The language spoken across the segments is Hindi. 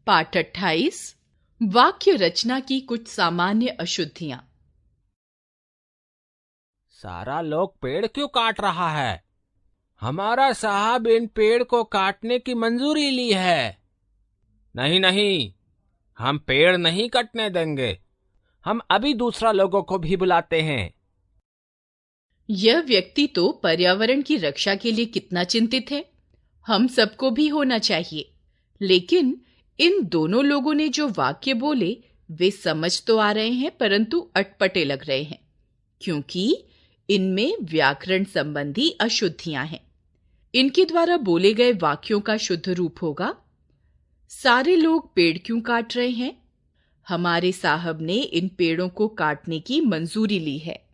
पाठ 28 वाक्य रचना की कुछ सामान्य अशुद्धियां। सारा लोग पेड़ क्यों काट रहा है? हमारा साहब इन पेड़ को काटने की मंजूरी ली है। नहीं नहीं, हम पेड़ नहीं कटने देंगे। हम अभी दूसरा लोगों को भी बुलाते हैं। यह व्यक्ति तो पर्यावरण की रक्षा के लिए कितना चिंतित है। हम सबको भी होना चाहिए। लेकिन इन दोनों लोगों ने जो वाक्य बोले वे समझ तो आ रहे हैं, परंतु अटपटे लग रहे हैं, क्योंकि इनमें व्याकरण संबंधी अशुद्धियां हैं। इनके द्वारा बोले गए वाक्यों का शुद्ध रूप होगा, सारे लोग पेड़ क्यों काट रहे हैं? हमारे साहब ने इन पेड़ों को काटने की मंजूरी ली है।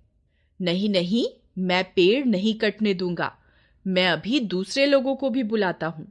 नहीं नहीं, मैं पेड़ नहीं कटने दूंगा। मैं अभी दूसरे लोगों को भी बुलाता हूं।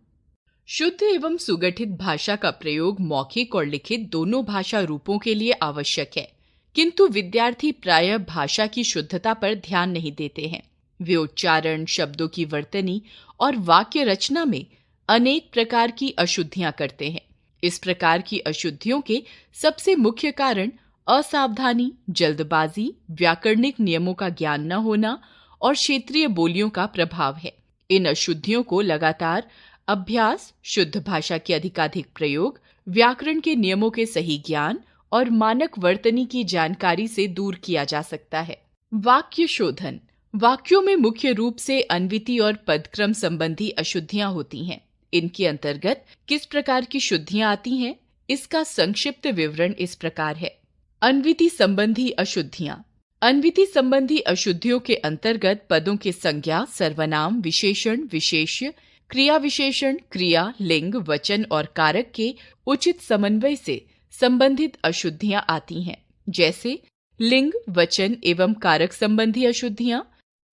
शुद्ध एवं सुगठित भाषा का प्रयोग मौखिक और लिखित दोनों भाषा रूपों के लिए आवश्यक है, किंतु विद्यार्थी प्रायः भाषा की शुद्धता पर ध्यान नहीं देते हैं। वे उच्चारण, शब्दों की वर्तनी और वाक्य रचना में अनेक प्रकार की अशुद्धियां करते हैं। इस प्रकार की अशुद्धियों के सबसे मुख्य कारण असावधानी, जल्दबाजी, व्याकरणिक नियमों का ज्ञान न होना और क्षेत्रीय बोलियों का प्रभाव है। इन अशुद्धियों को लगातार अभ्यास, शुद्ध भाषा के अधिकाधिक प्रयोग, व्याकरण के नियमों के सही ज्ञान और मानक वर्तनी की जानकारी से दूर किया जा सकता है। वाक्य शोधन। वाक्यों में मुख्य रूप से अन्विति और पदक्रम संबंधी अशुद्धियां होती हैं। इनके अंतर्गत किस प्रकार की शुद्धियां आती हैं, इसका संक्षिप्त विवरण इस प्रकार है। अन्विति संबंधी अशुद्धियां। अन्विति संबंधी अशुद्धियों के अंतर्गत पदों के संज्ञा, सर्वनाम, विशेषण, विशेष्य, क्रिया विशेषण, क्रिया, लिंग, वचन और कारक के उचित समन्वय से संबंधित अशुद्धियां आती हैं, जैसे लिंग, वचन एवं कारक संबंधी अशुद्धियां।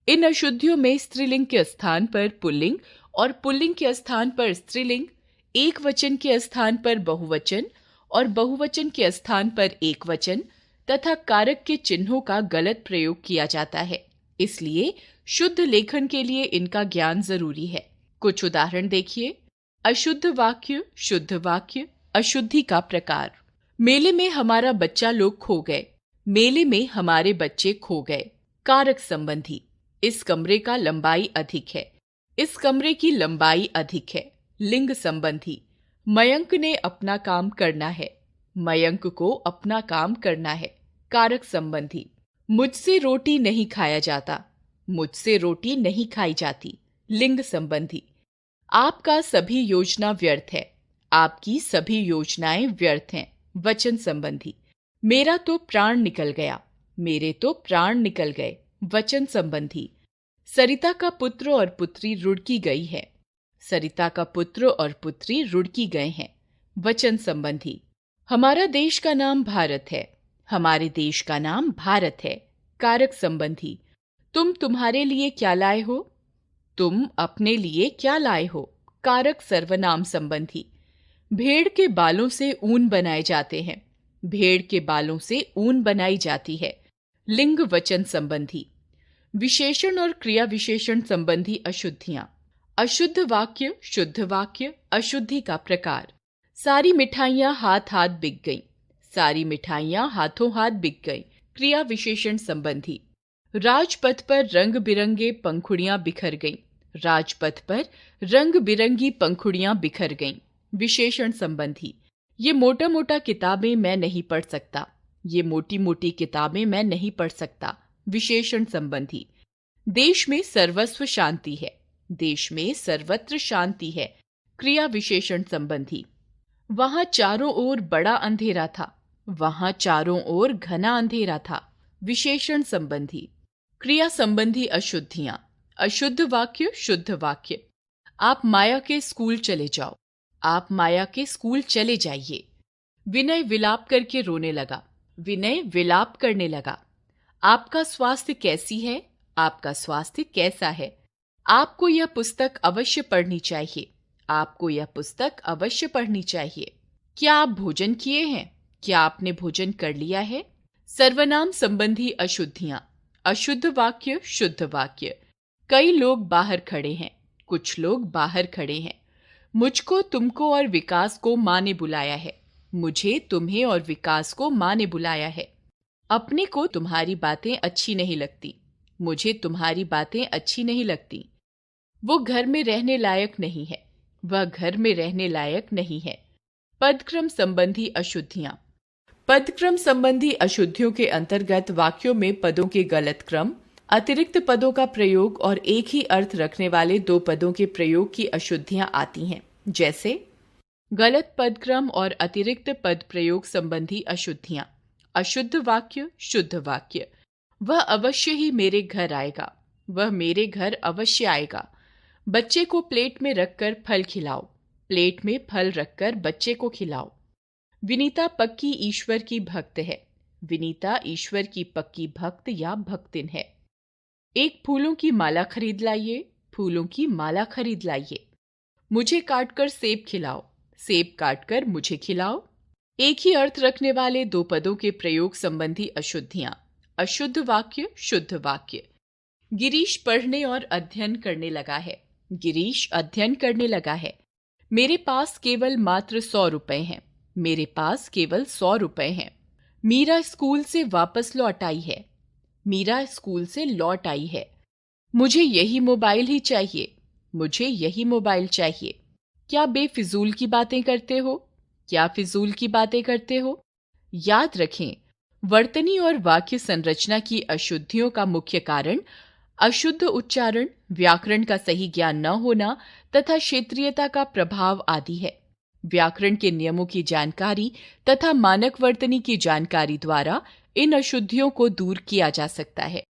इन अशुद्धियों में स्त्रीलिंग के स्थान पर पुल्लिंग और पुल्लिंग के स्थान पर स्त्रीलिंग, एक वचन के स्थान पर बहुवचन और बहुवचन के स्थान पर एक वचन तथा कारक के चिन्हों का गलत प्रयोग किया जाता है। इसलिए शुद्ध लेखन के लिए इनका ज्ञान जरूरी है। कुछ उदाहरण देखिए। अशुद्ध वाक्य, शुद्ध वाक्य। अशुद्धि का प्रकार। मेले में हमारा बच्चा लोग खो गए। मेले में हमारे बच्चे खो गए। कारक संबंधी। इस कमरे का लंबाई अधिक है। इस कमरे की लंबाई अधिक है। लिंग संबंधी। मयंक ने अपना काम करना है। मयंक को अपना काम करना है। कारक संबंधी। मुझसे रोटी नहीं खाया जाता। मुझसे रोटी नहीं खाई जाती। लिंग संबंधी। आपका सभी योजना व्यर्थ है। आपकी सभी योजनाएं व्यर्थ हैं। वचन संबंधी। मेरा तो प्राण निकल गया। मेरे तो प्राण निकल गए। वचन संबंधी। सरिता का पुत्र और पुत्री रुड़की गई है। सरिता का पुत्र और पुत्री रुड़की गए हैं। वचन संबंधी। हमारा देश का नाम भारत है। हमारे देश का नाम भारत है। कारक संबंधी। तुम तुम्हारे लिए क्या लाए हो? तुम अपने लिए क्या लाए हो? कारक सर्वनाम संबंधी। भेड़ के बालों से ऊन बनाए जाते हैं। भेड़ के बालों से ऊन बनाई जाती है। लिंग वचन संबंधी। विशेषण और क्रिया विशेषण संबंधी अशुद्धियां। अशुद्ध वाक्य, शुद्ध वाक्य। अशुद्धि का प्रकार। सारी मिठाइयां हाथ हाथ बिक गईं। सारी मिठाइयां हाथों हाथ बिक गईं। क्रिया विशेषण संबंधी। राजपथ पर रंग बिरंगे पंखुड़ियां बिखर गईं। राजपथ पर रंग बिरंगी पंखुड़ियां बिखर गईं। विशेषण संबंधी। ये मोटा मोटा किताबें मैं नहीं पढ़ सकता। ये मोटी मोटी किताबें मैं नहीं पढ़ सकता। विशेषण संबंधी। देश में सर्वस्व शांति है। देश में सर्वत्र शांति है। क्रिया विशेषण संबंधी। वहां चारों ओर बड़ा अंधेरा था। वहां चारों ओर घना अंधेरा था। विशेषण संबंधी। क्रिया संबंधी अशुद्धियां। अशुद्ध वाक्य, शुद्ध वाक्य। आप माया के स्कूल चले जाओ। आप माया के स्कूल चले जाइए। विनय विलाप करके रोने लगा। विनय विलाप करने लगा। आपका स्वास्थ्य कैसी है? आपका स्वास्थ्य कैसा है? आपको यह पुस्तक अवश्य पढ़नी चाहिए। आपको यह पुस्तक अवश्य पढ़नी चाहिए। क्या आप भोजन किए हैं? क्या आपने भोजन कर लिया है? सर्वनाम संबंधी अशुद्धियां। अशुद्ध वाक्य, शुद्ध वाक्य। कई लोग बाहर खड़े हैं। कुछ लोग बाहर खड़े हैं। मुझको, तुमको और विकास को माँ ने बुलाया है। मुझे, तुम्हें और विकास को माँ ने बुलाया है। अपने को तुम्हारी बातें अच्छी नहीं लगती। मुझे तुम्हारी बातें अच्छी नहीं लगती। वो घर में रहने लायक नहीं है। वह घर में रहने लायक नहीं है। पदक्रम संबंधी अशुद्धियां। पदक्रम संबंधी अशुद्धियों के अंतर्गत वाक्यों में पदों के गलत क्रम, अतिरिक्त पदों का प्रयोग और एक ही अर्थ रखने वाले दो पदों के प्रयोग की अशुद्धियां आती हैं, जैसे गलत पदक्रम और अतिरिक्त पद प्रयोग संबंधी अशुद्धियां। अशुद्ध वाक्य, शुद्ध वाक्य। वह अवश्य ही मेरे घर आएगा। वह मेरे घर अवश्य आएगा। बच्चे को प्लेट में रखकर फल खिलाओ। प्लेट में फल रखकर बच्चे को खिलाओ। विनीता पक्की ईश्वर की भक्त है। विनीता ईश्वर की पक्की भक्त या भक्तिन है। एक फूलों की माला खरीद लाइए। फूलों की माला खरीद लाइए। मुझे काटकर सेब खिलाओ। सेब काटकर मुझे खिलाओ। एक ही अर्थ रखने वाले दो पदों के प्रयोग संबंधी अशुद्धियां। अशुद्ध वाक्य, शुद्ध वाक्य। गिरीश पढ़ने और अध्ययन करने लगा है। गिरीश अध्ययन करने लगा है। मेरे पास केवल मात्र 100 रुपए हैं। मेरे पास केवल 100 रुपए हैं। मीरा स्कूल से वापस लौट आई है। मीरा स्कूल से लौट आई है। मुझे यही मोबाइल ही चाहिए। मुझे यही मोबाइल चाहिए। क्या बेफिजूल की बातें करते हो? क्या फिजूल की बातें करते हो? याद रखें, वर्तनी और वाक्य संरचना की अशुद्धियों का मुख्य कारण अशुद्ध उच्चारण, व्याकरण का सही ज्ञान न होना तथा क्षेत्रीयता का प्रभाव आदि है। व्याकरण के नियमों की जानकारी तथा मानक वर्तनी की जानकारी द्वारा इन अशुद्धियों को दूर किया जा सकता है।